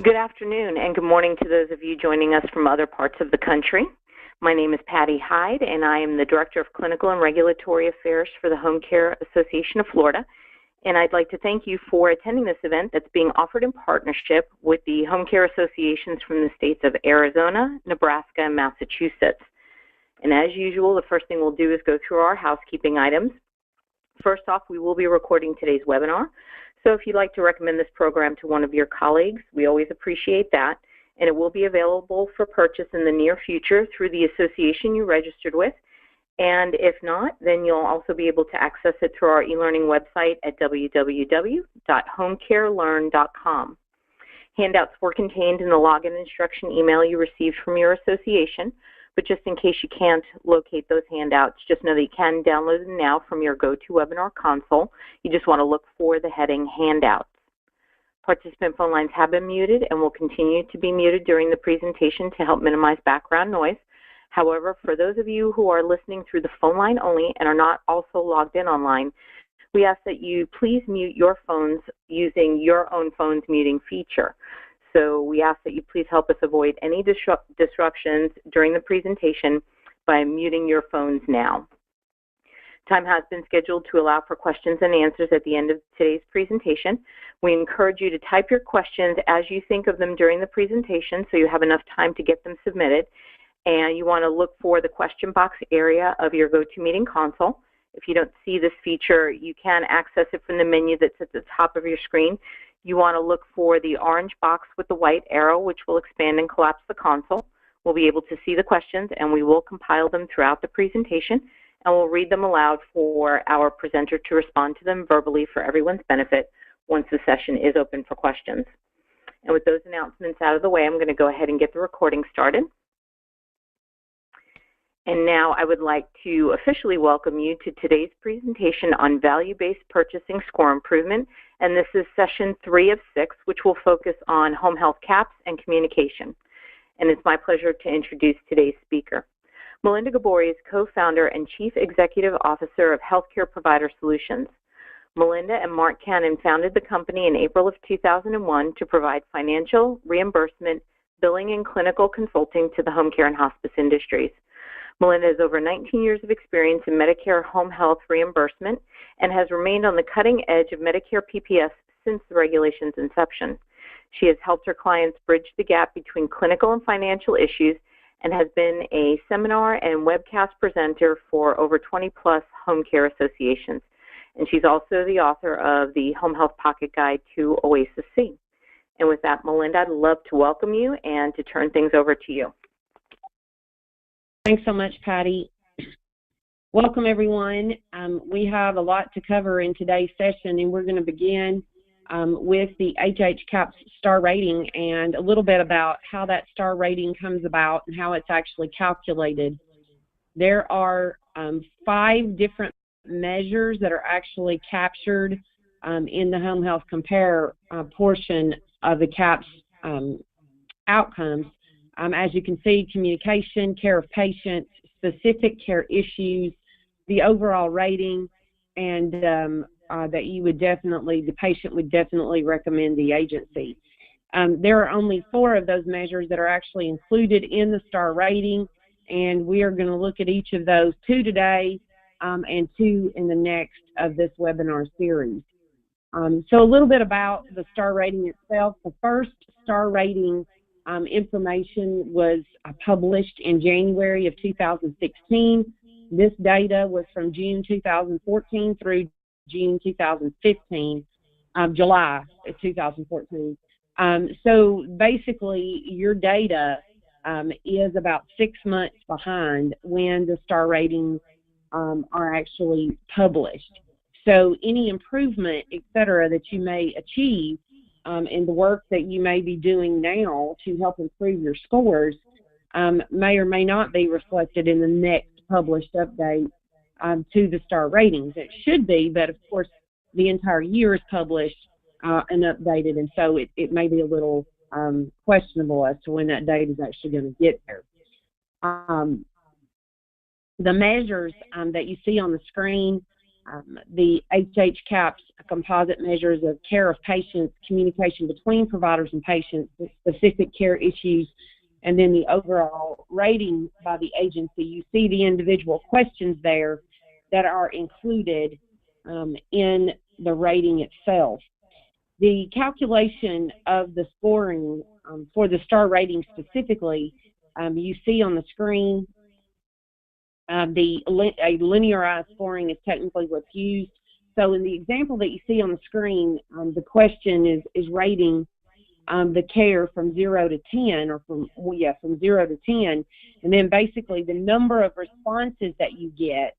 Good afternoon and good morning to those of you joining us from other parts of the country. My name is Patty Hyde and I am the Director of Clinical and Regulatory Affairs for the Home Care Association of Florida. And I'd like to thank you for attending this event that's being offered in partnership with the Home Care Associations from the states of Arizona, Nebraska, and Massachusetts. And as usual, the first thing we'll do is go through our housekeeping items. First off, we will be recording today's webinar. So if you'd like to recommend this program to one of your colleagues, we always appreciate that. And it will be available for purchase in the near future through the association you registered with. And if not, then you'll also be able to access it through our e-learning website at www.homecarelearn.com. Handouts were contained in the login instruction email you received from your association. But just in case you can't locate those handouts, just know that you can download them now from your GoToWebinar console. You just want to look for the heading Handouts. Participant phone lines have been muted and will continue to be muted during the presentation to help minimize background noise. However, for those of you who are listening through the phone line only and are not also logged in online, we ask that you please mute your phones using your own phone's muting feature. So we ask that you please help us avoid any disruptions during the presentation by muting your phones now. Time has been scheduled to allow for questions and answers at the end of today's presentation. We encourage you to type your questions as you think of them during the presentation so you have enough time to get them submitted. And you want to look for the question box area of your GoToMeeting console. If you don't see this feature, you can access it from the menu that's at the top of your screen. You want to look for the orange box with the white arrow, which will expand and collapse the console. We'll be able to see the questions, and we will compile them throughout the presentation, and we'll read them aloud for our presenter to respond to them verbally for everyone's benefit once the session is open for questions. And with those announcements out of the way, I'm going to go ahead and get the recording started. And now I would like to officially welcome you to today's presentation on value-based purchasing score improvement. And this is session 3 of 6, which will focus on home health CAHPS and communication. And it's my pleasure to introduce today's speaker. Melinda Gabori is co-founder and chief executive officer of Healthcare Provider Solutions. Melinda and Mark Cannon founded the company in April of 2001 to provide financial, reimbursement, billing, and clinical consulting to the home care and hospice industries. Melinda has over 19 years of experience in Medicare home health reimbursement and has remained on the cutting edge of Medicare PPS since the regulation's inception. She has helped her clients bridge the gap between clinical and financial issues and has been a seminar and webcast presenter for over 20-plus home care associations. And she's also the author of the Home Health Pocket Guide to Oasis C. And with that, Melinda, I'd love to welcome you and to turn things over to you. Thanks so much, Patty. Welcome, everyone. We have a lot to cover in today's session, and we're going to begin with the HHCAHPS star rating and a little bit about how that star rating comes about and how it's actually calculated. There are 5 different measures that are actually captured in the Home Health Compare portion of the CAHPS outcomes. As you can see, communication, care of patients, specific care issues, the overall rating, and that you would definitely, the patient would definitely recommend the agency. There are only 4 of those measures that are actually included in the star rating, and we are going to look at each of those, 2 today and 2 in the next of this webinar series. So a little bit about the star rating itself. The first star rating information was published in January of 2016. This data was from June 2014 through June 2015, July of 2014. So basically, your data is about 6 months behind when the star ratings are actually published. So any improvement, et cetera, that you may achieve in the work that you may be doing now to help improve your scores may or may not be reflected in the next published update to the star ratings. It should be, but of course the entire year is published and updated, and so it may be a little questionable as to when that date is actually going to get there. The measures that you see on the screen, the HHCAHPS composite measures of care of patients, communication between providers and patients, the specific care issues, and then the overall rating by the agency. You see the individual questions there that are included in the rating itself. The calculation of the scoring for the star rating specifically, you see on the screen, a linearized scoring is technically what's used. So in the example that you see on the screen, the question is rating the care from 0 to 10, or from 0 to 10, and then basically the number of responses that you get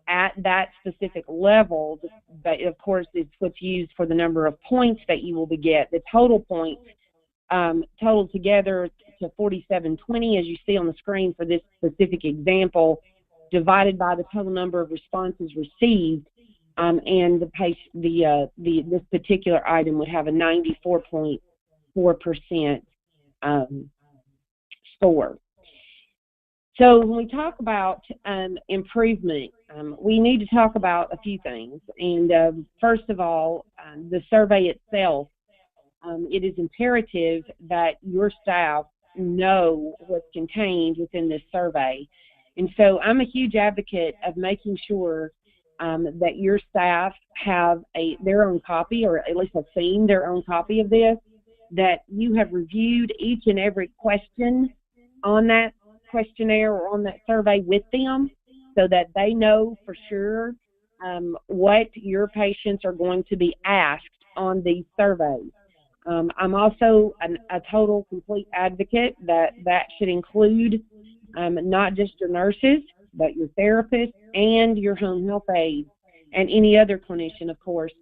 at that specific level, but of course it's what's used for the number of points that you will get. The total points total together to 4720, as you see on the screen for this specific example, divided by the total number of responses received, and this particular item would have a 94.4% score. So when we talk about improvement, we need to talk about a few things. And first of all, the survey itself, it is imperative that your staff know what's contained within this survey. And so I'm a huge advocate of making sure that your staff have their own copy, or at least have seen their own copy of this, that you have reviewed each and every question on that questionnaire or on that survey with them, so that they know for sure what your patients are going to be asked on these surveys. I'm also a total complete advocate that should include not just your nurses, but your therapists and your home health aides and any other clinician, of course,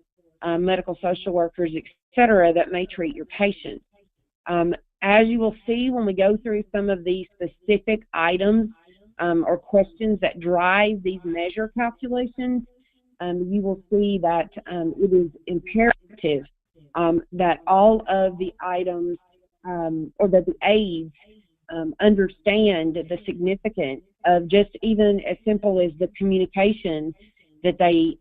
medical social workers, etc., that may treat your patients. As you will see when we go through some of these specific items or questions that drive these measure calculations, you will see that it is imperative that all of the items or that the aides understand the significance of just even as simple as the communication that they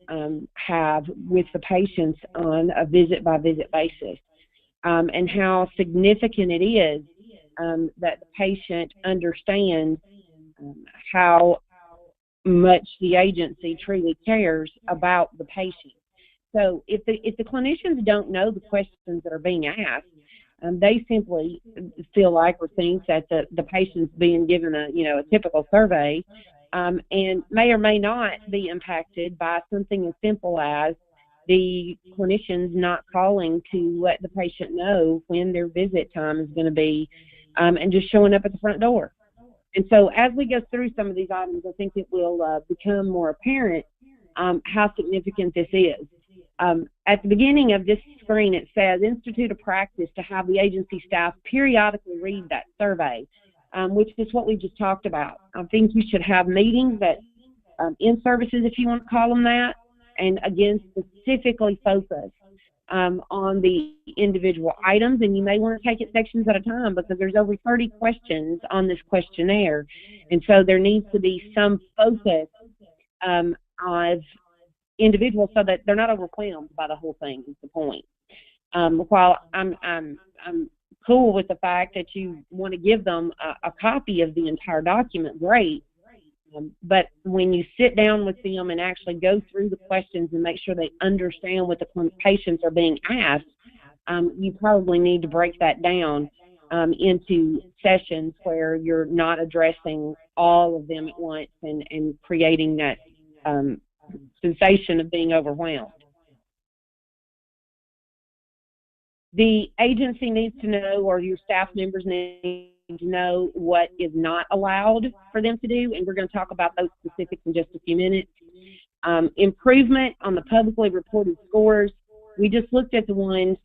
have with the patients on a visit-by-visit basis, and how significant it is that the patient understands how much the agency truly cares about the patient. So if the clinicians don't know the questions that are being asked, they simply feel like or think that the patient's being given a typical survey, and may or may not be impacted by something as simple as the clinicians not calling to let the patient know when their visit time is going to be, and just showing up at the front door. And so as we go through some of these items, I think it will become more apparent how significant this is. At the beginning of this screen, it says, institute a practice to have the agency staff periodically read that survey, which is what we just talked about. I think you should have meetings that, in services, if you want to call them that, and again, specifically focus on the individual items, and you may want to take it sections at a time because there's over 30 questions on this questionnaire, and so there needs to be some focus of individuals so that they're not overwhelmed by the whole thing is the point. While I'm cool with the fact that you want to give them a copy of the entire document, great. But when you sit down with them and actually go through the questions and make sure they understand what the patients are being asked, you probably need to break that down into sessions where you're not addressing all of them at once and creating that sensation of being overwhelmed. The agency needs to know, or your staff members need to know, what is not allowed for them to do, and we're going to talk about those specifics in just a few minutes. Improvement on the publicly reported scores. We just looked at the ones,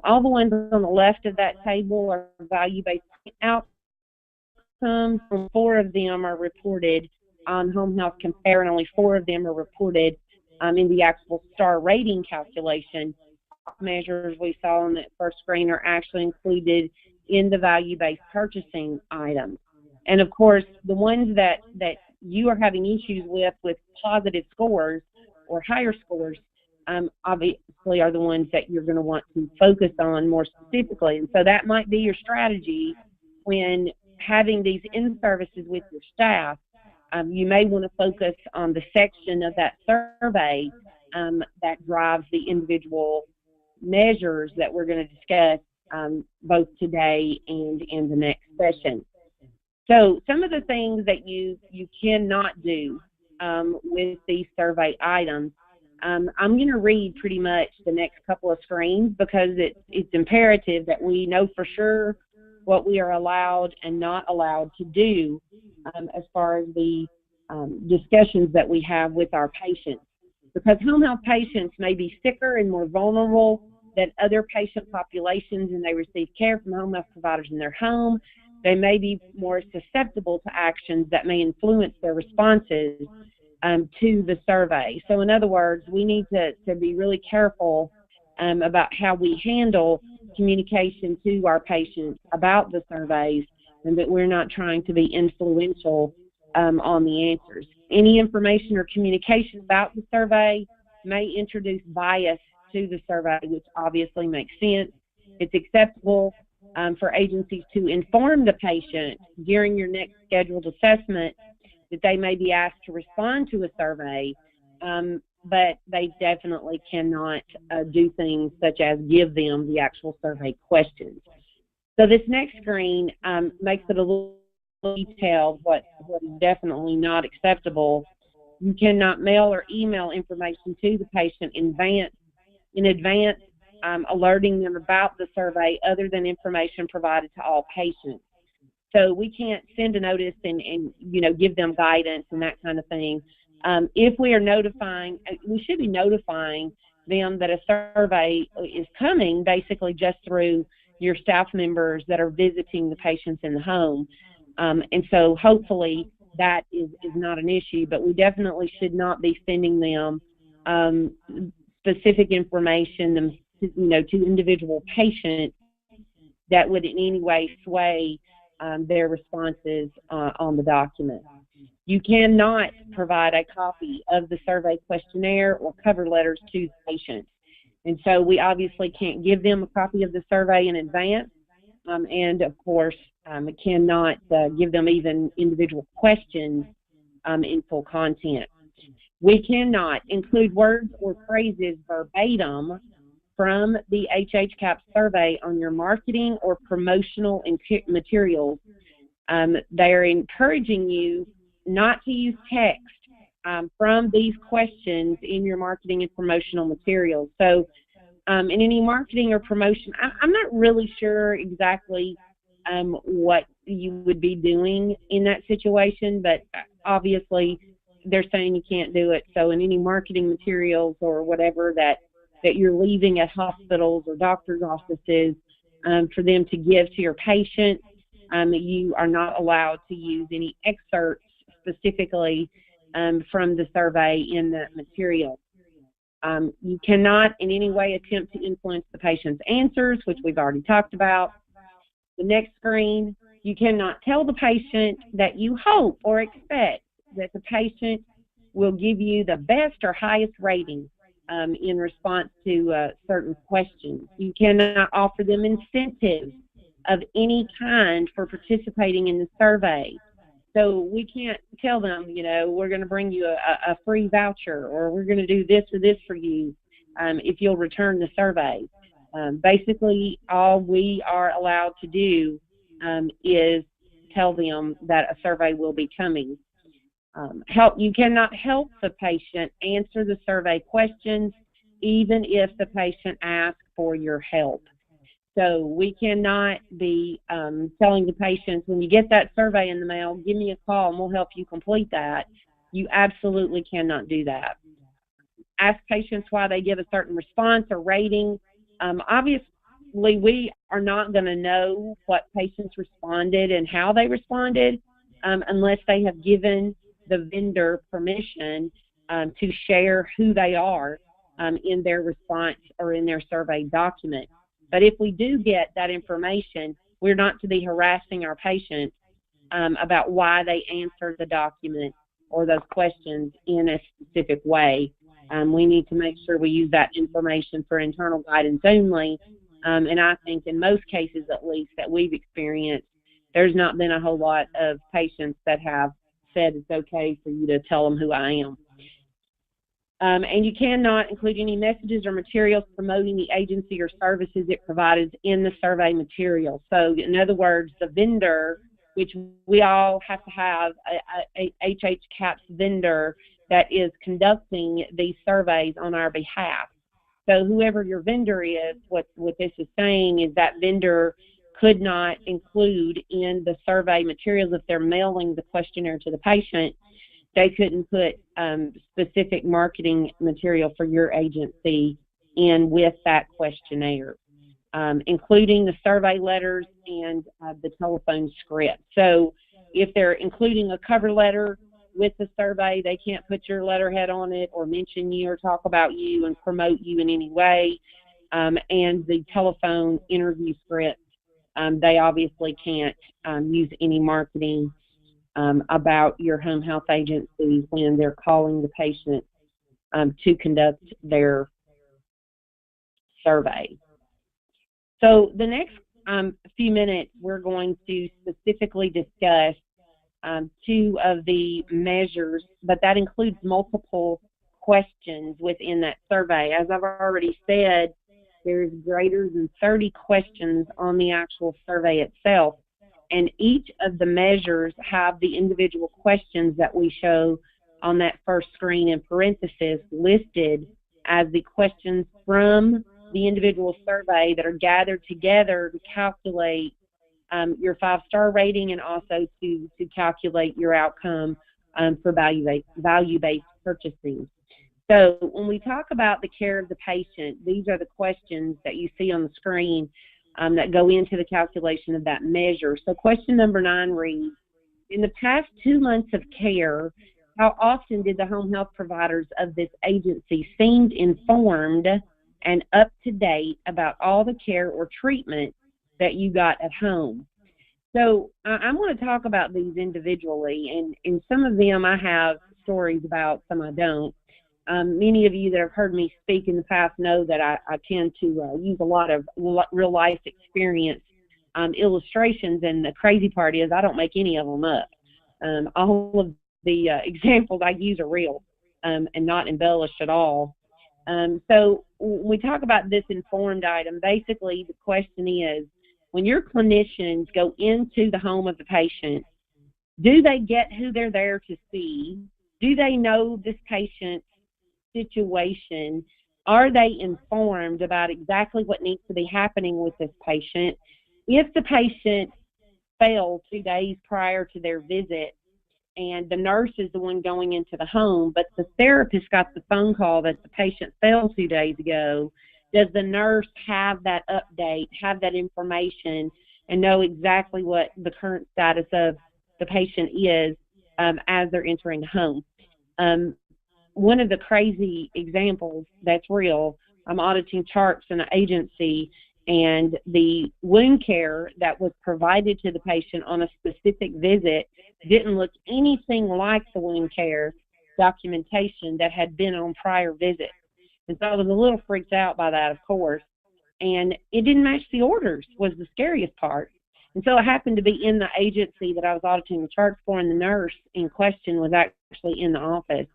all the ones on the left of that table are value-based outcomes. 4 of them are reported on Home Health Compare, and only 4 of them are reported in the actual star rating calculation. Measures we saw on that first screen are actually included in the value-based purchasing items. And of course, the ones that you are having issues with positive scores or higher scores, obviously are the ones that you're going to want to focus on more specifically. And so that might be your strategy when having these in-services with your staff. You may want to focus on the section of that survey that drives the individual measures that we're going to discuss both today and in the next session. So some of the things that you cannot do with these survey items, I'm going to read pretty much the next couple of screens because it's imperative that we know for sure what we are allowed and not allowed to do as far as the discussions that we have with our patients. Because home health patients may be sicker and more vulnerable than other patient populations, and they receive care from home health providers in their home. They may be more susceptible to actions that may influence their responses to the survey. So in other words, we need to be really careful about how we handle communication to our patients about the surveys, and that we're not trying to be influential on the answers. Any information or communication about the survey may introduce bias to the survey, which obviously makes sense. It's acceptable for agencies to inform the patient during your next scheduled assessment that they may be asked to respond to a survey, but they definitely cannot do things such as give them the actual survey questions. So this next screen makes it a little detailed what is definitely not acceptable. You cannot mail or email information to the patient in advance, alerting them about the survey other than information provided to all patients. So we can't send a notice and give them guidance and that kind of thing. If we are notifying, we should be notifying them that a survey is coming basically just through your staff members that are visiting the patients in the home. And so hopefully that is not an issue, but we definitely should not be sending them specific information to individual patients that would in any way sway their responses on the document. You cannot provide a copy of the survey questionnaire or cover letters to the patient. And so we obviously can't give them a copy of the survey in advance. And of course, cannot give them even individual questions in full content. We cannot include words or phrases verbatim from the HHCAHPS survey on your marketing or promotional materials. They are encouraging you not to use text from these questions in your marketing and promotional materials. So in any marketing or promotion, I'm not really sure exactly what you would be doing in that situation, but obviously they're saying you can't do it. So in any marketing materials or whatever that you're leaving at hospitals or doctor's offices for them to give to your patients, you are not allowed to use any excerpts specifically from the survey in that material. You cannot in any way attempt to influence the patient's answers, which we've already talked about. The next screen, you cannot tell the patient that you hope or expect that the patient will give you the best or highest rating in response to certain questions. You cannot offer them incentives of any kind for participating in the survey. So we can't tell them, we're going to bring you a free voucher, or we're going to do this or this for you if you'll return the survey. Basically, all we are allowed to do is tell them that a survey will be coming. You cannot help the patient answer the survey questions, even if the patient asks for your help. So we cannot be telling the patients, when you get that survey in the mail, give me a call and we'll help you complete that. You absolutely cannot do that. Ask patients why they give a certain response or rating. Obviously, we are not going to know what patients responded and how they responded unless they have given the vendor permission to share who they are in their response or in their survey document. But if we do get that information, we're not to be harassing our patients about why they answered the document or those questions in a specific way. We need to make sure we use that information for internal guidance only. And I think in most cases, at least, that we've experienced, there's not been a whole lot of patients that have said it's okay for you to tell them who I am. And you cannot include any messages or materials promoting the agency or services it provides in the survey material. So, in other words, the vendor, which we all have to have a HHCAHPS vendor that is conducting these surveys on our behalf. So whoever your vendor is, what this is saying is that vendor could not include in the survey materials, if they're mailing the questionnaire to the patient, they couldn't put specific marketing material for your agency in with that questionnaire, including the survey letters and the telephone script. So if they're including a cover letter with the survey, they can't put your letterhead on it or mention you or talk about you and promote you in any way. And the telephone interview script, they obviously can't use any marketing about your home health agency when they're calling the patient to conduct their survey. So the next few minutes, we're going to specifically discuss two of the measures, but that includes multiple questions within that survey. As I've already said, there's greater than 30 questions on the actual survey itself, and each of the measures have the individual questions that we show on that first screen in parentheses listed as the questions from the individual survey that are gathered together to calculate your 5-star rating and also to calculate your outcome for value-based purchasing. So when we talk about the care of the patient, these are the questions that you see on the screen that go into the calculation of that measure. So question number 9 reads, in the past 2 months of care, how often did the home health providers of this agency seem informed and up to date about all the care or treatment that you got at home? So I'm going to talk about these individually, and some of them I have stories about, some I don't. Many of you that have heard me speak in the past know that I tend to use a lot of real-life experience illustrations, and the crazy part is I don't make any of them up. All of the examples I use are real and not embellished at all. So when we talk about this informed item, basically the question is, when your clinicians go into the home of the patient, do they get who they're there to see? Do they know this patient's situation? Are they informed about exactly what needs to be happening with this patient? If the patient fell 2 days prior to their visit and the nurse is the one going into the home, but the therapist got the phone call that the patient fell 2 days ago, does the nurse have that update, have that information, and know exactly what the current status of the patient is as they're entering the home? One of the crazy examples that's real, I'm auditing charts in an agency, and the wound care that was provided to the patient on a specific visit didn't look anything like the wound care documentation that had been on prior visits. And so I was a little freaked out by that, of course, and it didn't match the orders was the scariest part. And so it happened to be in the agency that I was auditing the charts for, and the nurse in question was actually in the office.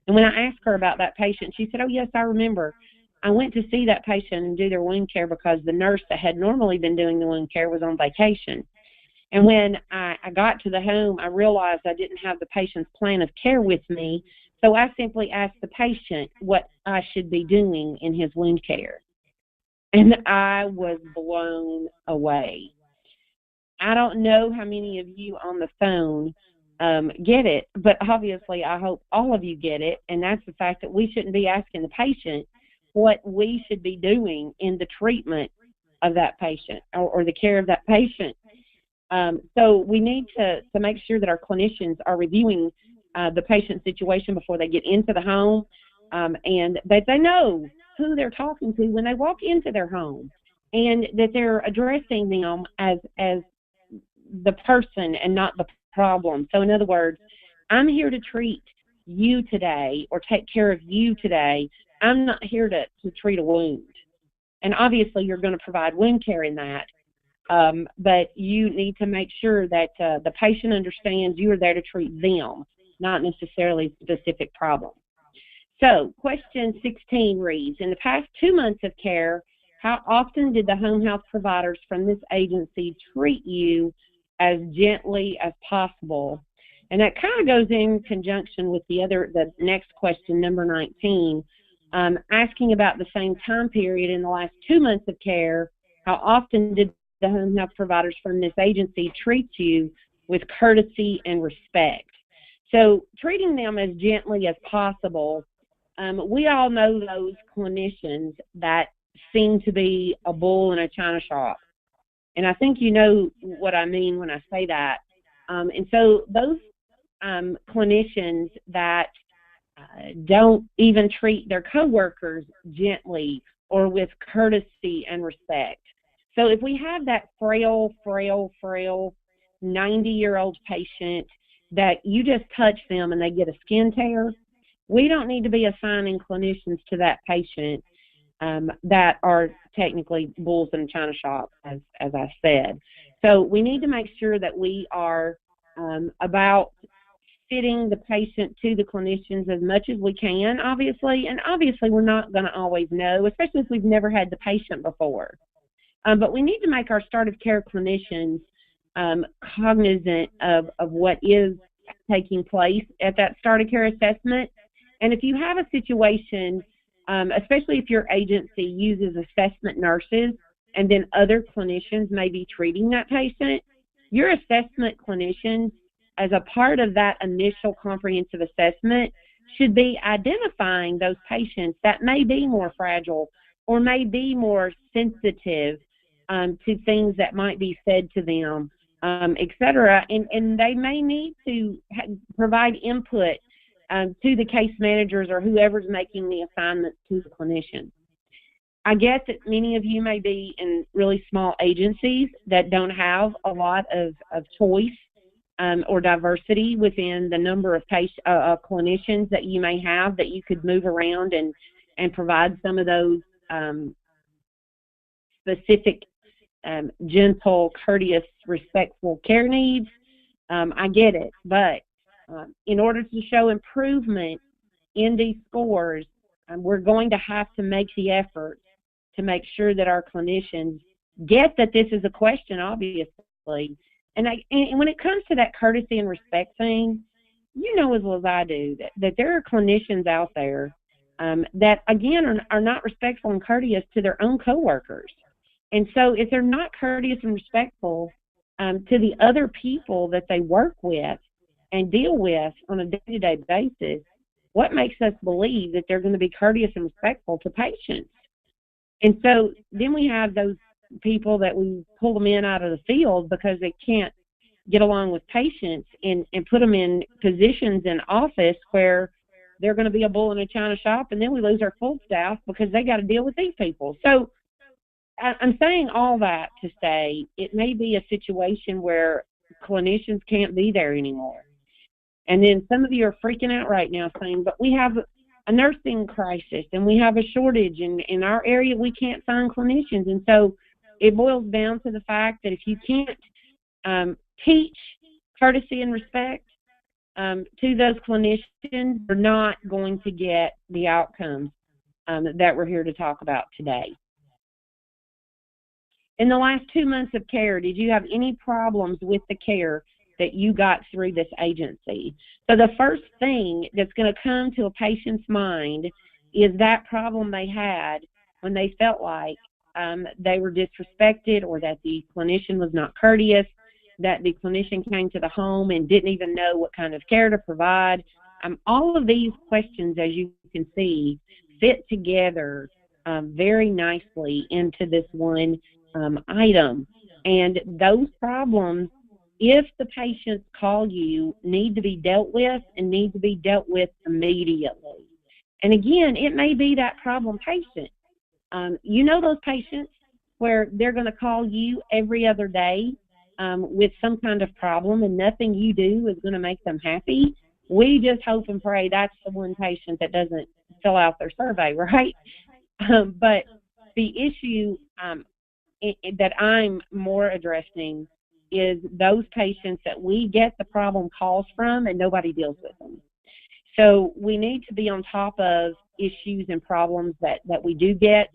And when I asked her about that patient, she said, oh, yes, I remember. I went to see that patient and do their wound care because the nurse that had normally been doing the wound care was on vacation. And when I got to the home, I realized I didn't have the patient's plan of care with me, so I simply asked the patient what I should be doing in his wound care. And I was blown away. I don't know how many of you on the phone get it, but obviously I hope all of you get it, and that's the fact that we shouldn't be asking the patient what we should be doing in the treatment of that patient or the care of that patient. So we need to make sure that our clinicians are reviewing the patient situation before they get into the home, and that they know who they're talking to when they walk into their home, and that they're addressing them as the person and not the problem. So in other words, I'm here to treat you today or take care of you today. I'm not here to treat a wound. And obviously you're going to provide wound care in that, but you need to make sure that the patient understands you are there to treat them, not necessarily a specific problem. So question 16 reads, in the past 2 months of care, how often did the home health providers from this agency treat you as gently as possible? And that kind of goes in conjunction with the next question, number 19, asking about the same time period in the last 2 months of care, how often did the home health providers from this agency treat you with courtesy and respect? So treating them as gently as possible, we all know those clinicians that seem to be a bull in a china shop. And I think you know what I mean when I say that. And so those clinicians that don't even treat their coworkers gently or with courtesy and respect. So if we have that frail 90-year-old patient that you just touch them and they get a skin tear, we don't need to be assigning clinicians to that patient that are technically bulls in a china shop, as I said. So we need to make sure that we are about fitting the patient to the clinicians as much as we can, obviously. And obviously we're not going to always know, especially if we've never had the patient before. But we need to make our start of care clinicians cognizant of what is taking place at that start of care assessment. And if you have a situation, especially if your agency uses assessment nurses and then other clinicians may be treating that patient, your assessment clinicians, as a part of that initial comprehensive assessment, should be identifying those patients that may be more fragile or may be more sensitive to things that might be said to them, et cetera. And they may need to provide input to the case managers or whoever's making the assignments to the clinician. I guess that many of you may be in really small agencies that don't have a lot of choice or diversity within the number of clinicians that you may have, that you could move around and provide some of those specific gentle, courteous, respectful care needs. I get it, but in order to show improvement in these scores, we're going to have to make the effort to make sure that our clinicians get that this is a question, obviously. And when it comes to that courtesy and respect thing, you know as well as I do that there are clinicians out there that, again, are not respectful and courteous to their own coworkers. And so if they're not courteous and respectful to the other people that they work with and deal with on a day-to-day basis, what makes us believe that they're going to be courteous and respectful to patients? And so then we have those people that we pull them in out of the field because they can't get along with patients and put them in positions in office where they're going to be a bull in a china shop, and then we lose our full staff because they got to deal with these people. So I'm saying all that to say it may be a situation where clinicians can't be there anymore. And then some of you are freaking out right now saying, but we have a nursing crisis and we have a shortage in our area, we can't find clinicians. And so it boils down to the fact that if you can't teach courtesy and respect to those clinicians, you're not going to get the outcomes that we're here to talk about today. In the last 2 months of care, did you have any problems with the care that you got through this agency? So the first thing that's going to come to a patient's mind is that problem they had when they felt like they were disrespected, or that the clinician was not courteous, that the clinician came to the home and didn't even know what kind of care to provide. All of these questions, as you can see, fit together very nicely into this one item. And those problems, if the patients call you, need to be dealt with and need to be dealt with immediately. And again, it may be that problem patient. You know those patients where they're going to call you every other day with some kind of problem, and nothing you do is going to make them happy. we just hope and pray that's the one patient that doesn't fill out their survey, right? But the issue that I'm more addressing is those patients that we get the problem calls from and nobody deals with them. So we need to be on top of issues and problems that we do get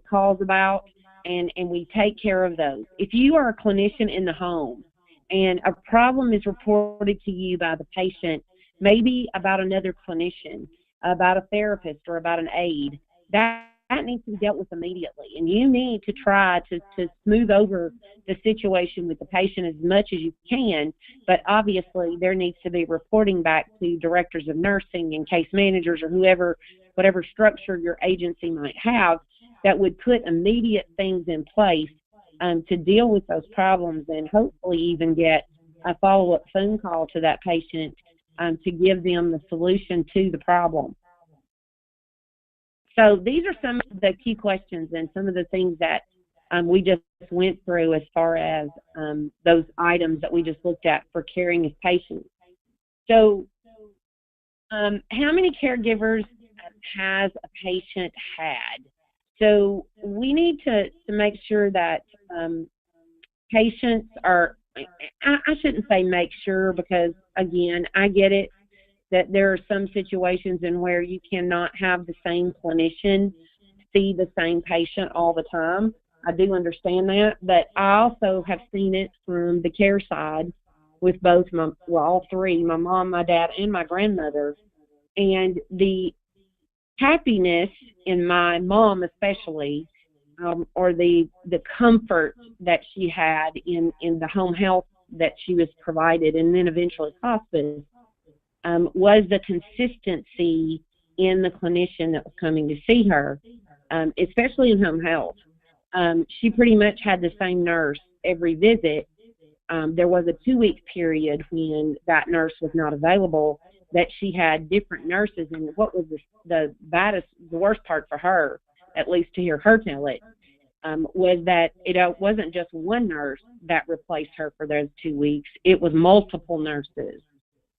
calls about, and we take care of those. If you are a clinician in the home and a problem is reported to you by the patient, maybe about another clinician, about a therapist, or about an aide, that needs to be dealt with immediately. And you need to try to smooth over the situation with the patient as much as you can, but obviously there needs to be reporting back to directors of nursing and case managers or whoever, whatever structure your agency might have, that would put immediate things in place to deal with those problems, and hopefully even get a follow-up phone call to that patient to give them the solution to the problem. So these are some of the key questions and some of the things that we just went through as far as those items that we just looked at for caring as patients. So how many caregivers has a patient had? So we need to make sure that patients are, I shouldn't say make sure, because again, I get it that there are some situations in where you cannot have the same clinician see the same patient all the time. I do understand that, but I also have seen it from the care side with both all three, my mom, my dad, and my grandmother. And the happiness in my mom especially, or the comfort that she had in the home health that she was provided, and then eventually hospice, was the consistency in the clinician that was coming to see her, especially in home health. She pretty much had the same nurse every visit. There was a 2-week period when that nurse was not available that she had different nurses, and what was the worst part for her, at least to hear her tell it, was that it wasn't just one nurse that replaced her for those 2 weeks. It was multiple nurses.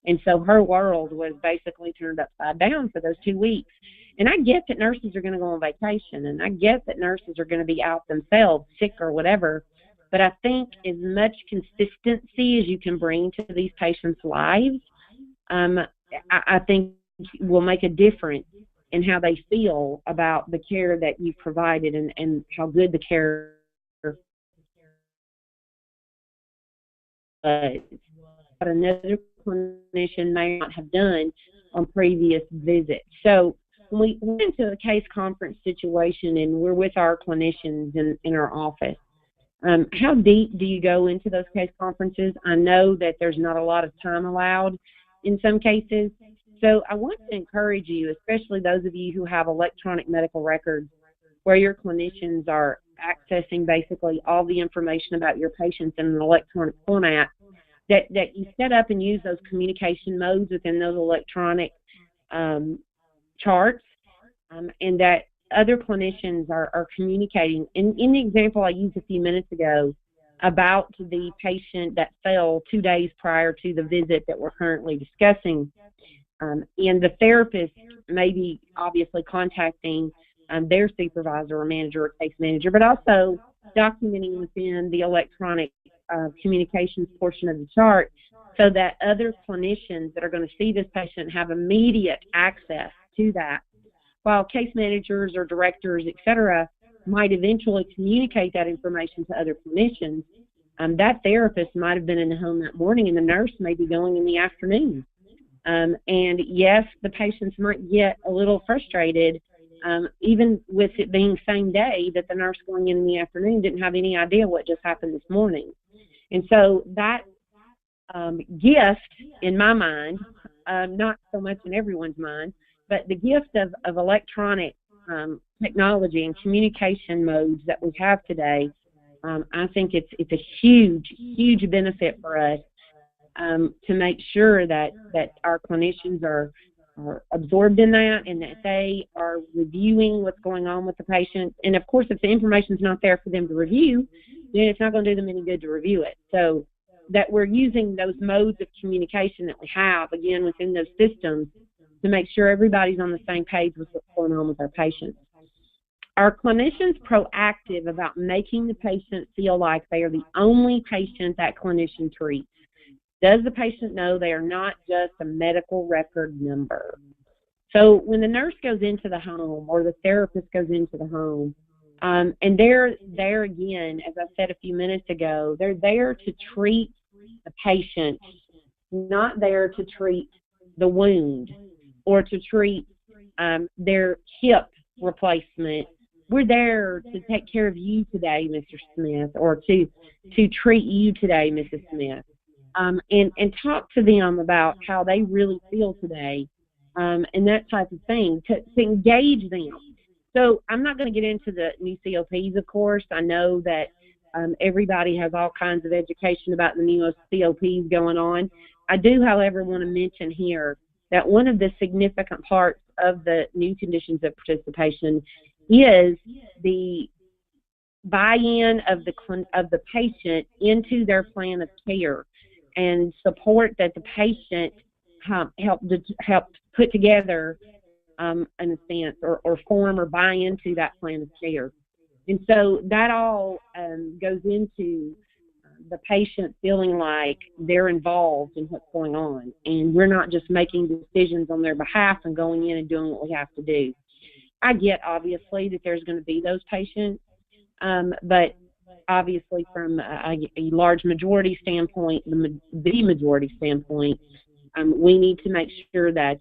And so her world was basically turned upside down for those 2 weeks. And I get that nurses are going to go on vacation, and I get that nurses are going to be out themselves, sick or whatever, but I think as much consistency as you can bring to these patients' lives, I think will make a difference in how they feel about the care that you've provided, and how good the care was. But another clinician may not have done on previous visits. So when we went into a case conference situation and we're with our clinicians in our office, how deep do you go into those case conferences? I know that there's not a lot of time allowed in some cases. So I want to encourage you, especially those of you who have electronic medical records, where your clinicians are accessing basically all the information about your patients in an electronic format, that you set up and use those communication modes within those electronic charts, and that other clinicians are communicating. In the example I used a few minutes ago about the patient that fell 2 days prior to the visit that we're currently discussing, and the therapist may be obviously contacting their supervisor or manager or case manager, but also documenting within the electronic communications portion of the chart, so that other clinicians that are going to see this patient have immediate access to that, while case managers or directors, etc., might eventually communicate that information to other clinicians. That therapist might have been in the home that morning, and the nurse may be going in the afternoon. And yes, the patients might get a little frustrated, even with it being same day, that the nurse going in the afternoon didn't have any idea what just happened this morning. And so that gift, in my mind, not so much in everyone's mind, but the gift of electronic technology and communication modes that we have today, I think it's a huge, huge benefit for us to make sure that our clinicians are absorbed in that, and that they are reviewing what's going on with the patient. And of course, if the information's not there for them to review, then it's not going to do them any good to review it. So that we're using those modes of communication that we have, again, within those systems to make sure everybody's on the same page with what's going on with our patients. Are clinicians proactive about making the patient feel like they are the only patient that clinician treats? Does the patient know they are not just a medical record number? So when the nurse goes into the home or the therapist goes into the home, and they're there again, as I said a few minutes ago, they're there to treat the patient, not there to treat the wound or to treat their hip replacement. We're there to take care of you today, Mr. Smith, or to treat you today, Mrs. Smith, and talk to them about how they really feel today, and that type of thing, to engage them. So I'm not going to get into the new COPs, of course. I know that everybody has all kinds of education about the new COPs going on. I do, however, want to mention here that one of the significant parts of the new conditions of participation is the buy-in of the patient into their plan of care and support that the patient helped put together in a sense, or form or buy into that plan of care. And so that all goes into the patient feeling like they're involved in what's going on, and we're not just making decisions on their behalf and going in and doing what we have to do. I get, obviously, that there's going to be those patients, but obviously from a large majority standpoint, the majority standpoint, we need to make sure that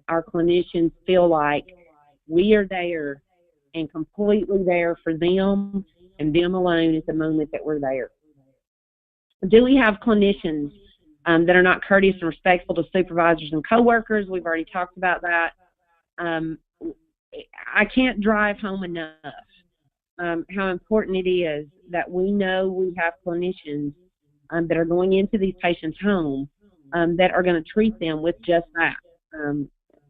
our clinicians feel like we are there and completely there for them and them alone at the moment that we're there. Do we have clinicians that are not courteous and respectful to supervisors and coworkers? We've already talked about that. I can't drive home enough how important it is that we know we have clinicians that are going into these patients' homes that are going to treat them with just that,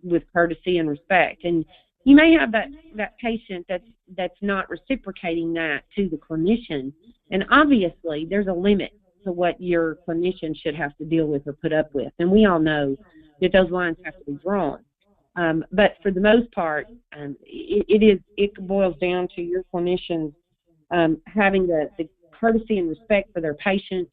with courtesy and respect. And you may have that patient that's not reciprocating that to the clinician, and obviously there's a limit to what your clinician should have to deal with or put up with, and we all know that those lines have to be drawn. But for the most part, it boils down to your clinicians having the courtesy and respect for their patients,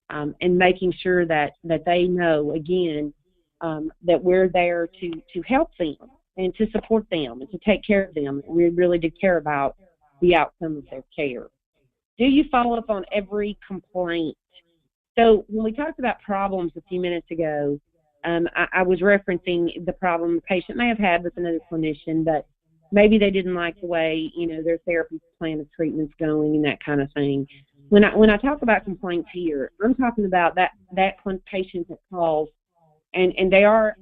and making sure that they know, again, that we're there to help them and to support them and to take care of them. We really do care about the outcome of their care. Do you follow up on every complaint? So when we talked about problems a few minutes ago, I was referencing the problem the patient may have had with another clinician, but maybe they didn't like the way, their therapy plan of treatment's going and that kind of thing. When I talk about complaints here, I'm talking about that patient that calls and they are,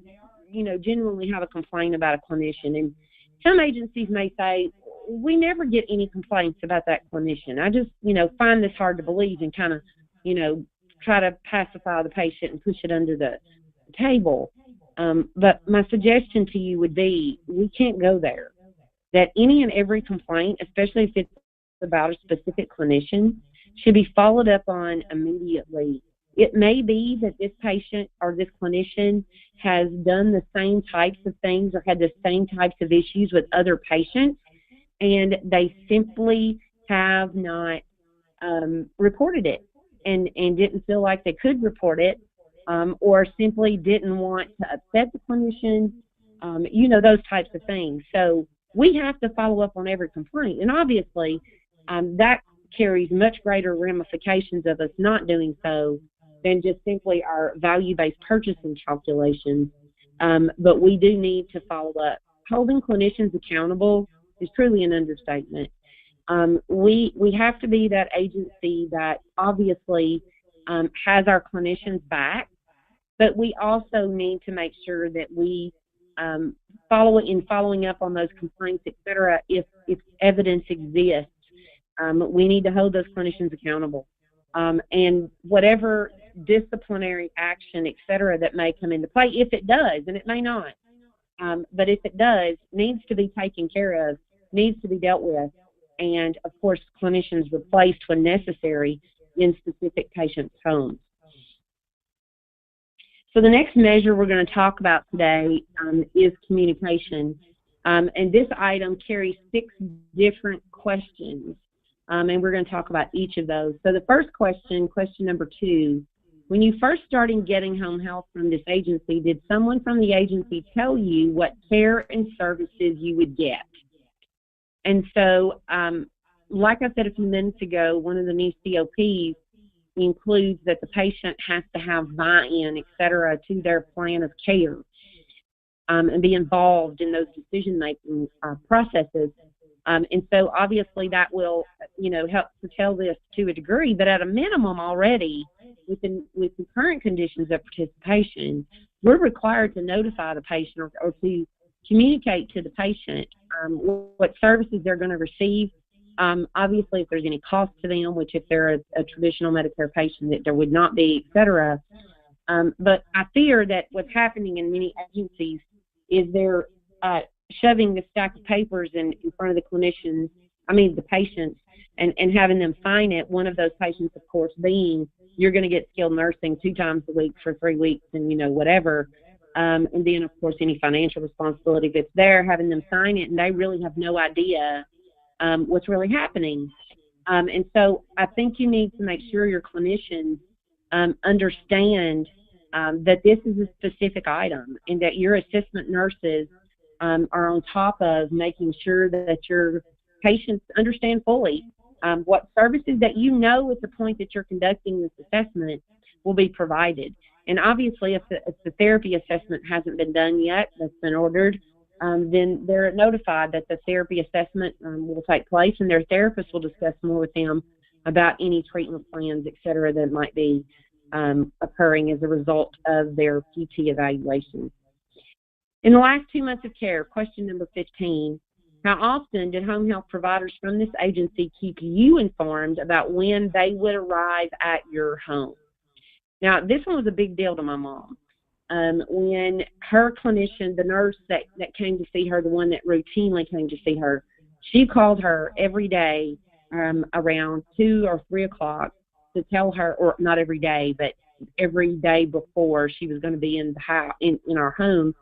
genuinely have a complaint about a clinician. And some agencies may say, we never get any complaints about that clinician. I just, find this hard to believe and kind of, try to pacify the patient and push it under the table. But my suggestion to you would be, we can't go there. That any and every complaint, especially if it's about a specific clinician, should be followed up on immediately. It may be that this patient or this clinician has done the same types of things or had the same types of issues with other patients, and they simply have not reported it and didn't feel like they could report it, or simply didn't want to upset the clinician, those types of things. So we have to follow up on every complaint, and obviously that carries much greater ramifications of us not doing so than just simply our value-based purchasing calculations. But we do need to follow up. Holding clinicians accountable is truly an understatement. We have to be that agency that obviously has our clinicians back, but we also need to make sure that we following up on those complaints, et cetera, if evidence exists. We need to hold those clinicians accountable. And whatever disciplinary action, et cetera, that may come into play, if it does, and it may not, but if it does, needs to be taken care of, needs to be dealt with, and, of course, clinicians replaced when necessary in specific patients' homes. So the next measure we're going to talk about today is communication. And this item carries 6 different questions, and we're going to talk about each of those. So the first question, question number 2, when you first started getting home health from this agency, did someone from the agency tell you what care and services you would get? And so, like I said a few minutes ago, one of the new COPs includes that the patient has to have buy-in, et cetera, to their plan of care and be involved in those decision-making processes. And so obviously that will, help to tell this to a degree, but at a minimum already, with the current conditions of participation, we're required to notify the patient or to communicate to the patient what services they're going to receive. Obviously, if there's any cost to them, which if they're a traditional Medicare patient, that there would not be, et cetera. But I fear that what's happening in many agencies is they're shoving the stack of papers in front of the patients, and having them sign it. One of those patients, of course, being, you're going to get skilled nursing 2 times a week for 3 weeks and, whatever. And then, of course, any financial responsibility that's there, having them sign it, and they really have no idea what's really happening. And so I think you need to make sure your clinicians understand that this is a specific item and that your assistant nurses are on top of making sure that your patients understand fully what services that at the point that you're conducting this assessment will be provided. And obviously, if the therapy assessment hasn't been done yet, that's been ordered, then they're notified that the therapy assessment will take place, and their therapist will discuss more with them about any treatment plans, et cetera, that might be occurring as a result of their PT evaluation. In the last 2 months of care, question number 15, how often did home health providers from this agency keep you informed about when they would arrive at your home? Now, this one was a big deal to my mom. When her clinician, the nurse that came to see her, the one that routinely came to see her, she called her every day around 2 or 3 o'clock to tell her, or not every day, but every day before she was going to be in the house, in our home,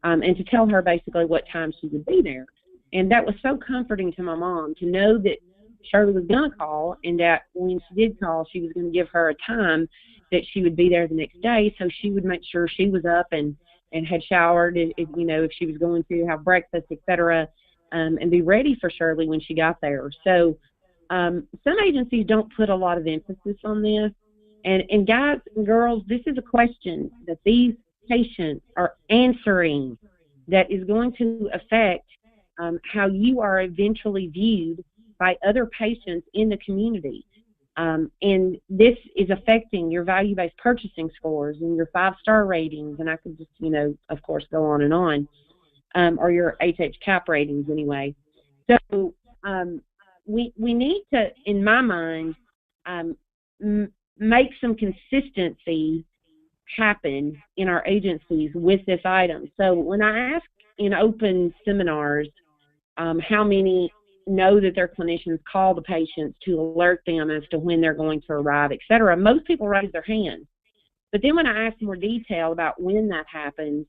and to tell her basically what time she would be there. And that was so comforting to my mom to know that Shirley was going to call, and that when she did call, she was going to give her a time that she would be there the next day, so she would make sure she was up and had showered, if she was going to have breakfast, et cetera, and be ready for Shirley when she got there. So some agencies don't put a lot of emphasis on this. And guys and girls, this is a question that these patients are answering that is going to affect how you are eventually viewed by other patients in the community. And this is affecting your value-based purchasing scores and your 5-star ratings, and I could just, of course, go on and on, or your HHCAHPS ratings anyway. So we need to, in my mind, make some consistency happen in our agencies with this item. So when I ask in open seminars how many know that their clinicians call the patients to alert them as to when they're going to arrive, et cetera, most people raise their hands. But then when I ask more detail about when that happens,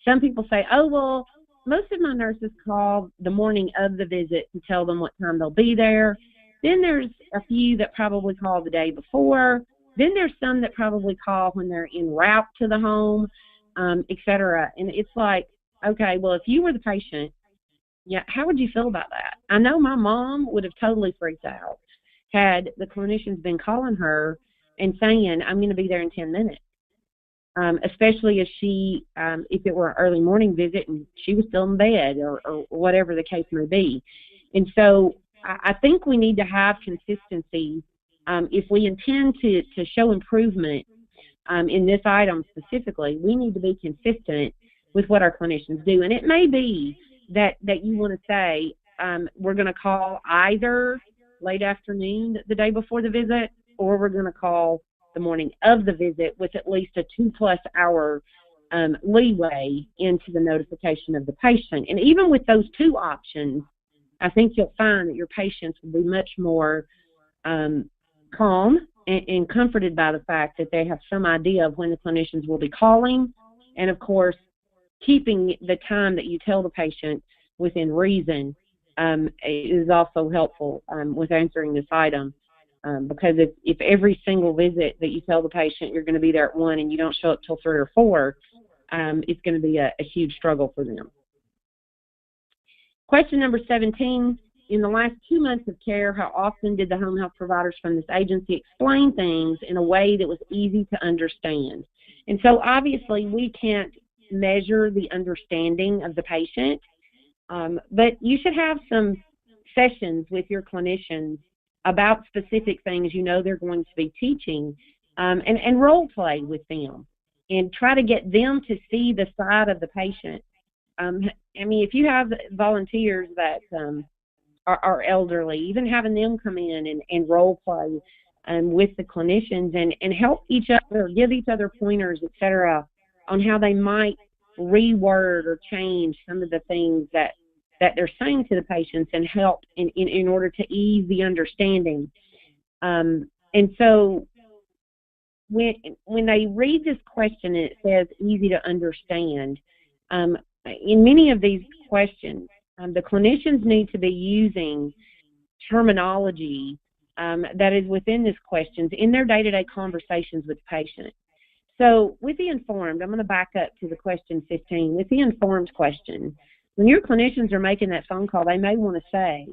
some people say, oh, well, most of my nurses call the morning of the visit to tell them what time they'll be there. Then there's a few that probably call the day before. Then there's some that probably call when they're en route to the home, et cetera. And it's like, okay, well, if you were the patient, how would you feel about that? I know my mom would have totally freaked out had the clinicians been calling her and saying, I'm going to be there in 10 minutes, especially if if it were an early morning visit and she was still in bed or whatever the case may be. And so I think we need to have consistency. If we intend to show improvement in this item specifically, we need to be consistent with what our clinicians do. And it may be that you want to say, we're going to call either late afternoon the day before the visit, or we're going to call the morning of the visit with at least a 2+ hour leeway into the notification of the patient. And even with those 2 options, I think you'll find that your patients will be much more calm and comforted by the fact that they have some idea of when the clinicians will be calling, and of course, keeping the time that you tell the patient within reason is also helpful with answering this item. Because if every single visit that you tell the patient you're going to be there at 1 and you don't show up till 3 or 4, it's going to be a huge struggle for them. Question number 17, in the last 2 months of care, how often did the home health providers from this agency explain things in a way that was easy to understand? And so obviously we can't measure the understanding of the patient, but you should have some sessions with your clinicians about specific things you know they're going to be teaching, and role play with them and try to get them to see the side of the patient. I mean, if you have volunteers that are elderly, even having them come in and role play with the clinicians and help each other, give each other pointers, etc., on how they might reword or change some of the things that they're saying to the patients and help in order to ease the understanding. And so when they read this question and it says easy to understand, in many of these questions, the clinicians need to be using terminology that is within these questions in their day-to-day conversations with the patient. So with the informed, I'm going to back up to the question 15. With the informed question, when your clinicians are making that phone call, they may want to say,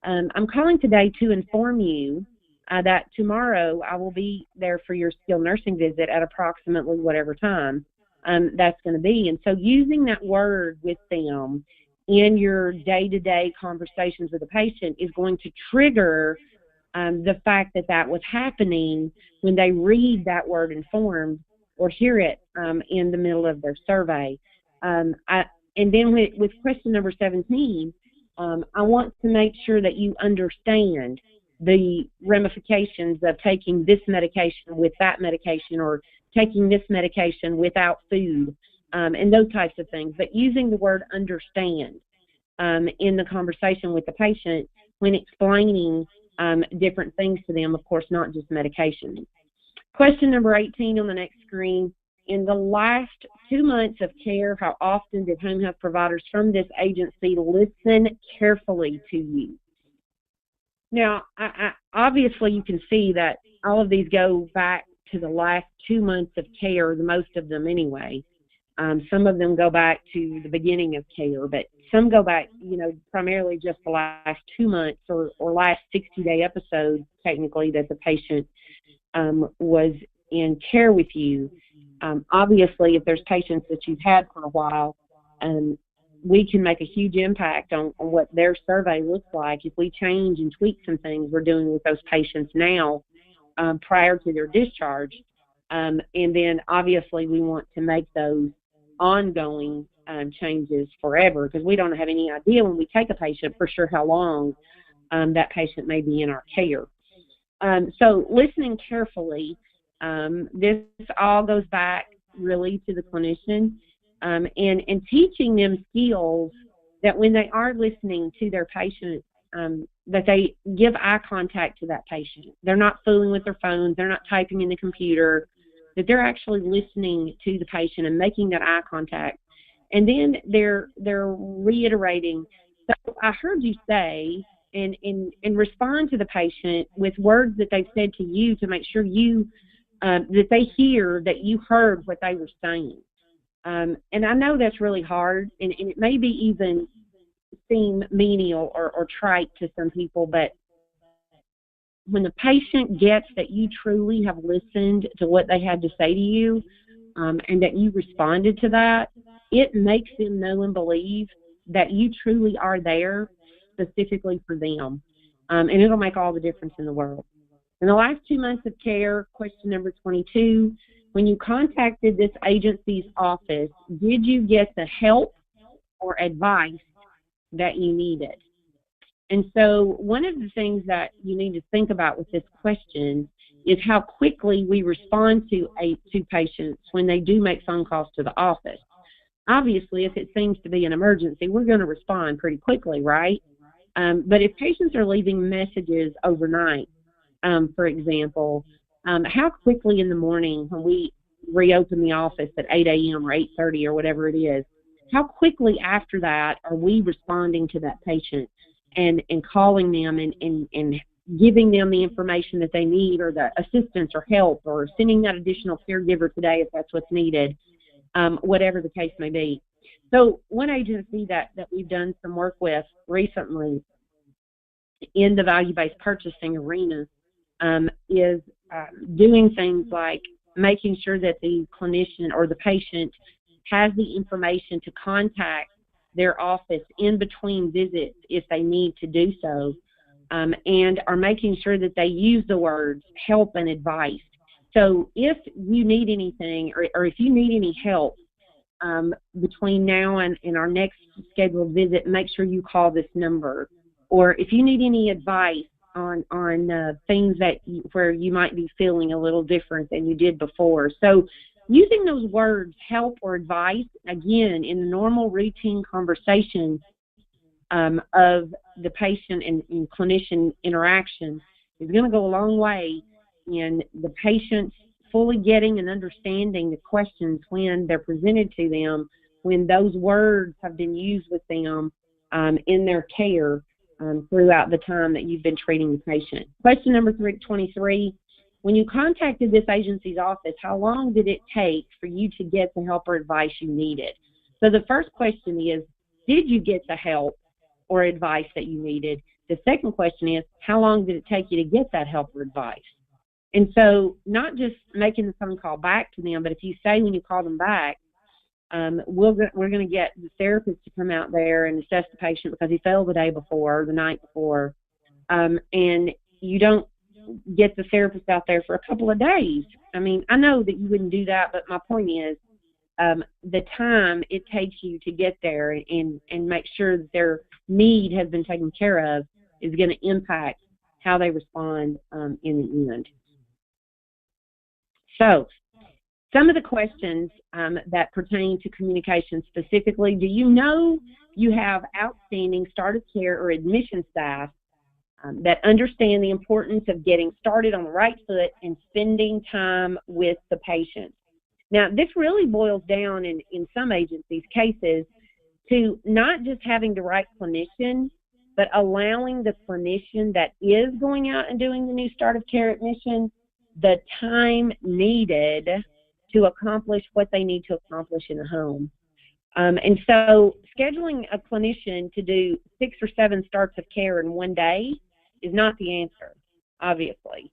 I'm calling today to inform you that tomorrow I will be there for your skilled nursing visit at approximately whatever time that's going to be. And so using that word with them in your day-to-day conversations with the patient is going to trigger the fact that that was happening when they read that word informed or hear it in the middle of their survey. And then with question number 17, I want to make sure that you understand the ramifications of taking this medication with that medication, or taking this medication without food, and those types of things. But using the word understand in the conversation with the patient when explaining different things to them, of course, not just medication. Question number 18 on the next screen. In the last 2 months of care, how often did home health providers from this agency listen carefully to you? Now, obviously you can see that all of these go back to the last 2 months of care, the most of them anyway. Some of them go back to the beginning of care, but some go back, primarily just the last 2 months or last 60-day episode, technically, that the patient was in care with you. Obviously, if there's patients that you've had for a while, we can make a huge impact on what their survey looks like if we change and tweak some things we're doing with those patients now prior to their discharge. And then, obviously, we want to make those ongoing changes forever, because we don't have any idea when we take a patient for sure how long that patient may be in our care. So listening carefully, this all goes back really to the clinician, and teaching them skills that when they are listening to their patient, that they give eye contact to that patient. They're not fooling with their phones, they're not typing in the computer, that they're actually listening to the patient and making that eye contact. And then they're reiterating, so I heard you say, and respond to the patient with words that they've said to you to make sure you that they hear that you heard what they were saying. And I know that's really hard, and it may be even seem menial or trite to some people, but when the patient gets that you truly have listened to what they had to say to you, and that you responded to that, it makes them know and believe that you truly are there specifically for them. And it'll make all the difference in the world. In the last 2 months of care, question number 22, when you contacted this agency's office, did you get the help or advice that you needed? And so one of the things that you need to think about with this question is how quickly we respond to patients when they do make phone calls to the office. Obviously, if it seems to be an emergency, we're going to respond pretty quickly, right? But if patients are leaving messages overnight, for example, How quickly in the morning when we reopen the office at 8 a.m. or 8:30 or whatever it is, how quickly after that are we responding to that patient and calling them and giving them the information that they need, or the assistance or help, or sending that additional caregiver today if that's what's needed, whatever the case may be. So one agency that we've done some work with recently in the value-based purchasing arena is doing things like making sure that the clinician or the patient has the information to contact their office in between visits if they need to do so, and are making sure that they use the words help and advice. So if you need anything, or if you need any help between now and our next scheduled visit, make sure you call this number. Or if you need any advice on things where you might be feeling a little different than you did before. So using those words, help or advice, again, in the normal routine conversation of the patient and clinician interaction is going to go a long way in the patients fully getting and understanding the questions when they're presented to them, when those words have been used with them in their care throughout the time that you've been treating the patient. Question number 23, when you contacted this agency's office, how long did it take for you to get the help or advice you needed? So the first question is, did you get the help or advice that you needed? The second question is, how long did it take you to get that help or advice? And so not just making the phone call back to them, but if you say when you call them back, we're going to get the therapist to come out there and assess the patient because he fell the day before or the night before, and you don't get the therapist out there for a couple of days. I mean, I know that you wouldn't do that, but my point is the time it takes you to get there and make sure that their need has been taken care of is going to impact how they respond in the end. So some of the questions that pertain to communication specifically: do you know you have outstanding start of care or admission staff that understand the importance of getting started on the right foot and spending time with the patient? Now, this really boils down in some agencies' cases to not just having the right clinician, but allowing the clinician that is going out and doing the new start of care admission the time needed to accomplish what they need to accomplish in the home. And so scheduling a clinician to do 6 or 7 starts of care in one day is not the answer, obviously.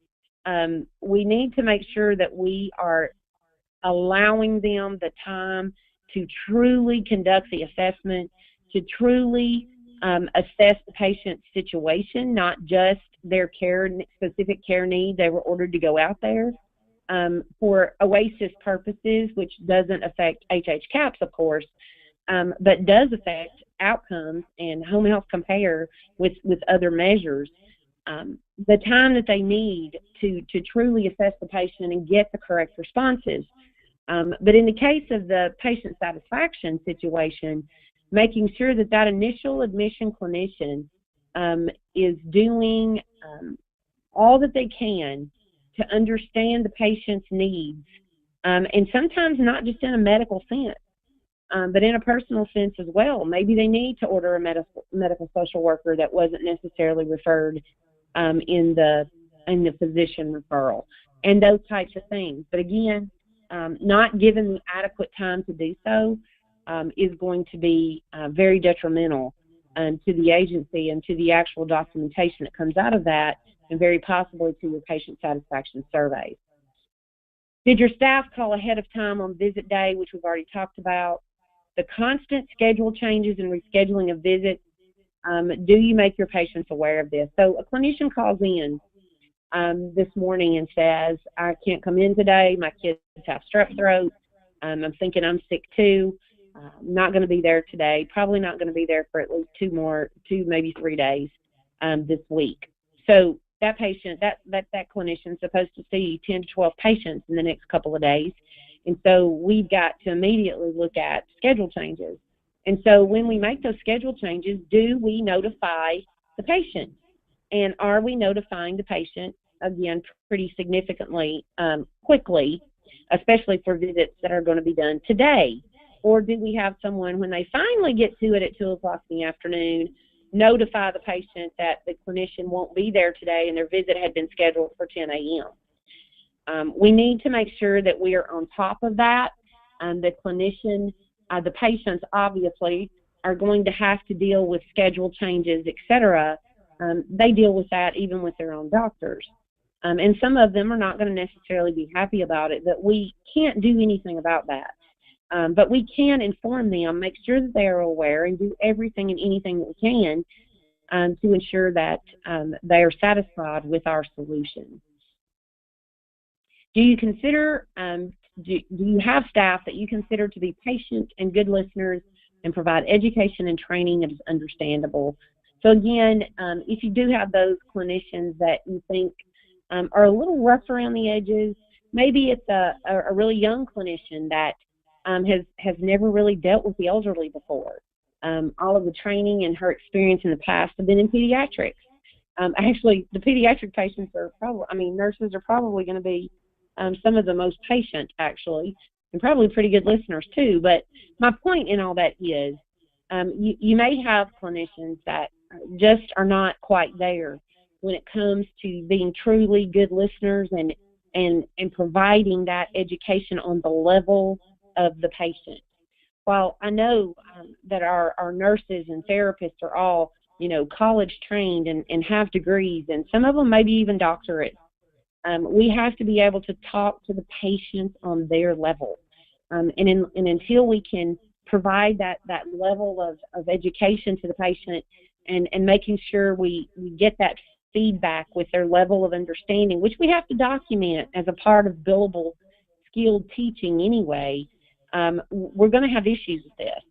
We need to make sure that we are allowing them the time to truly conduct the assessment, to truly assess the patient's situation, not just their specific care need. They were ordered to go out there for OASIS purposes, which doesn't affect HHCAHPS, of course, but does affect outcomes and home health compare with other measures. The time that they need to truly assess the patient and get the correct responses. But in the case of the patient satisfaction situation, making sure that that initial admission clinician is doing all that they can to understand the patient's needs, and sometimes not just in a medical sense, but in a personal sense as well. Maybe they need to order a medical social worker that wasn't necessarily referred in the physician referral, and those types of things. But again, not given the adequate time to do so is going to be very detrimental to the agency and to the actual documentation that comes out of that, and very possibly to your patient satisfaction surveys. Did your staff call ahead of time on visit day, which we've already talked about? The constant schedule changes and rescheduling of visits, do you make your patients aware of this? So a clinician calls in this morning and says, I can't come in today, my kids have strep throat, I'm thinking I'm sick too, I'm not going to be there today, probably not going to be there for at least 2 maybe 3 days this week. So that patient, that clinician is supposed to see 10 to 12 patients in the next couple of days. And so we've got to immediately look at schedule changes. And so when we make those schedule changes, do we notify the patient? And are we notifying the patient again, pretty significantly quickly, especially for visits that are going to be done today? Or do we have someone, when they finally get to it at 2 o'clock in the afternoon, notify the patient that the clinician won't be there today and their visit had been scheduled for 10 a.m.? We need to make sure that we are on top of that. The clinician, the patients obviously are going to have to deal with schedule changes, etc. They deal with that even with their own doctors. And some of them are not going to necessarily be happy about it, but we can't do anything about that. But we can inform them, make sure that they are aware, and do everything and anything that we can to ensure that they are satisfied with our solution. Do you consider, do you have staff that you consider to be patient and good listeners and provide education and training that is understandable? So again, if you do have those clinicians that you think are a little rough around the edges, maybe it's a really young clinician that has never really dealt with the elderly before. All of the training and her experience in the past have been in pediatrics. Actually, the pediatric patients are probably, nurses are probably going to be some of the most patient, actually, and probably pretty good listeners too. But my point in all that is you may have clinicians that just are not quite there when it comes to being truly good listeners and providing that education on the level of the patient. While I know that our nurses and therapists are all, college trained and have degrees, and some of them maybe even doctorates, we have to be able to talk to the patients on their level. And until we can provide that level of education to the patient and making sure we get that feedback with their level of understanding, which we have to document as a part of billable skilled teaching anyway, we're going to have issues with this.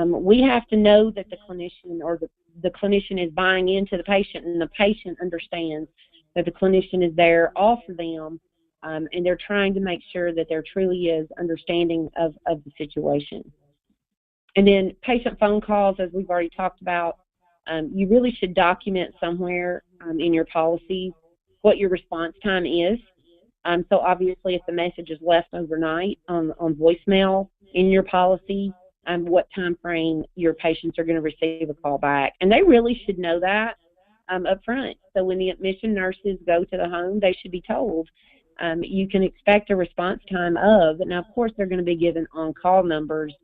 We have to know that the clinician or the clinician is buying into the patient, and the patient understands that the clinician is there all for them, and they're trying to make sure that there truly is understanding of the situation. And then patient phone calls, as we've already talked about, you really should document somewhere in your policies what your response time is. So obviously if the message is left overnight on voicemail in your policy, what time frame your patients are going to receive a call back. And they really should know that up front. So when the admission nurses go to the home, they should be told you can expect a response time of, now of course they're going to be given on-call numbers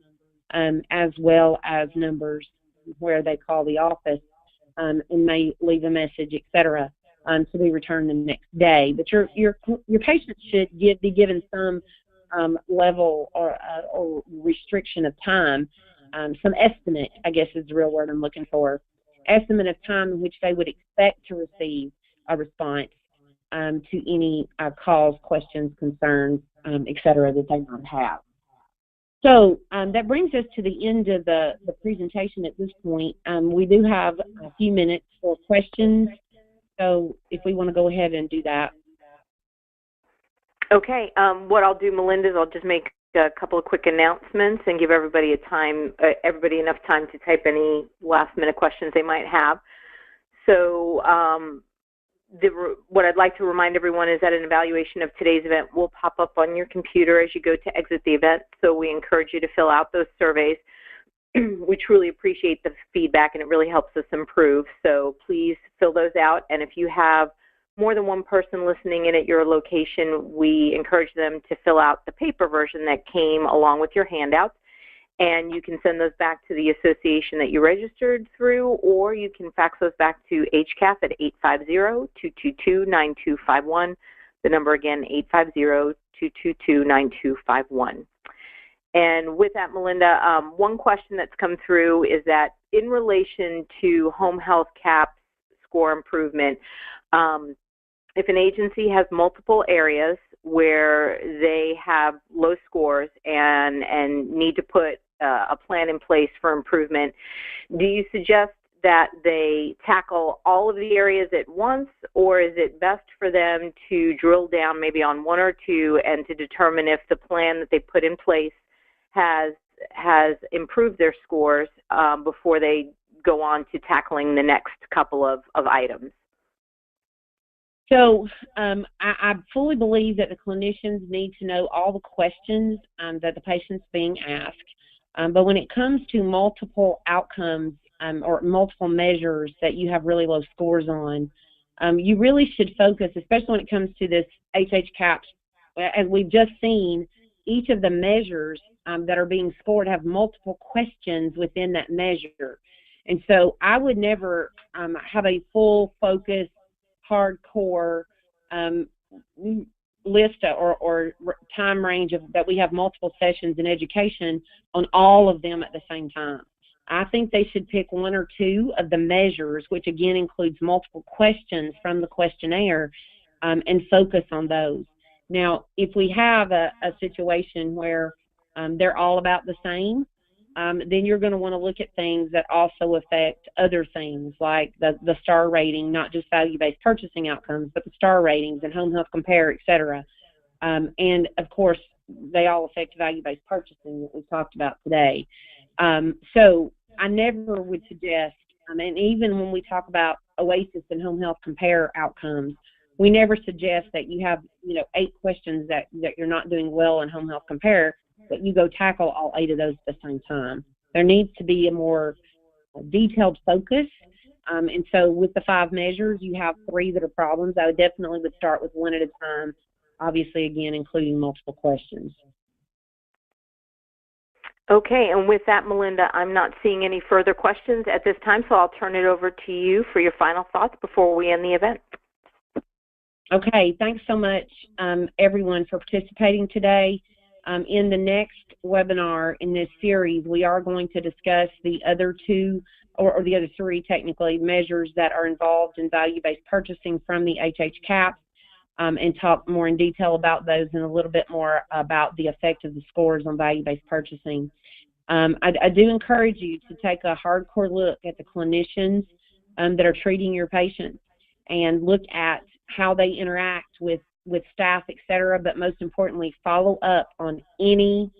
as well as numbers where they call the office and may leave a message, etc., to be returned the next day. But your patients should be given some level or restriction of time, some estimate, I guess is the real word I'm looking for, estimate of time in which they would expect to receive a response to any calls, questions, concerns, etc., that they might have. So that brings us to the end of the presentation at this point. We do have a few minutes for questions, so if we want to go ahead and do that. Okay. What I'll do, Melinda, is I'll just make a couple of quick announcements and give everybody enough time to type any last-minute questions they might have. So what I'd like to remind everyone is that an evaluation of today's event will pop up on your computer as you go to exit the event, so we encourage you to fill out those surveys. We truly appreciate the feedback, and it really helps us improve, so please fill those out. And if you have more than one person listening in at your location, we encourage them to fill out the paper version that came along with your handouts. And you can send those back to the association that you registered through, or you can fax those back to HCAHPS at 850-222-9251. The number again, 850-222-9251. And with that, Melinda, one question that's come through is that in relation to home health CAHPS score improvement, if an agency has multiple areas where they have low scores and need to put a plan in place for improvement, do you suggest that they tackle all of the areas at once, or is it best for them to drill down maybe on one or two and to determine if the plan that they put in place has improved their scores before they go on to tackling the next couple of items? So I fully believe that the clinicians need to know all the questions that the patient's being asked. But when it comes to multiple outcomes or multiple measures that you have really low scores on, you really should focus, especially when it comes to this HHCAHPS. As we've just seen, each of the measures that are being scored have multiple questions within that measure. And so I would never have a full focus, hardcore list or time range that we have multiple sessions in education on all of them at the same time. I think they should pick one or two of the measures, which again includes multiple questions from the questionnaire, and focus on those. Now, if we have a situation where they're all about the same, then you're going to want to look at things that also affect other things like the star rating, not just value-based purchasing outcomes, but the star ratings and home health compare, et cetera. And, of course, they all affect value-based purchasing that we've talked about today. So I never would suggest, and even when we talk about OASIS and home health compare outcomes, we never suggest that you have, 8 questions that you're not doing well in home health compare, that you go tackle all 8 of those at the same time. There needs to be a more detailed focus. And so with the 5 measures, you have 3 that are problems. I would definitely start with 1 at a time, obviously, again, including multiple questions. Okay, and with that, Melinda, I'm not seeing any further questions at this time, so I'll turn it over to you for your final thoughts before we end the event. Okay, thanks so much, everyone, for participating today. In the next webinar in this series, we are going to discuss the other 2, or the other 3, technically, measures that are involved in value-based purchasing from the HHCAHPS, and talk more in detail about those and a little bit more about the effect of the scores on value-based purchasing. I do encourage you to take a hardcore look at the clinicians that are treating your patients and look at how they interact with staff, et cetera, but most importantly, follow up on any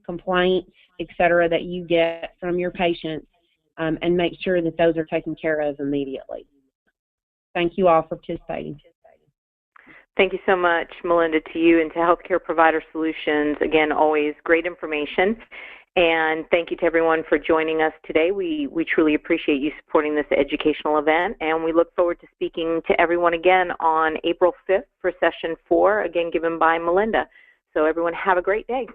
complaints, et cetera, that you get from your patients, and make sure that those are taken care of immediately. Thank you all for participating. Thank you so much, Melinda, to you and to Healthcare Provider Solutions. Again, always great information. And thank you to everyone for joining us today. We truly appreciate you supporting this educational event, and we look forward to speaking to everyone again on April 5th for Session 4, again given by Melinda. So everyone have a great day.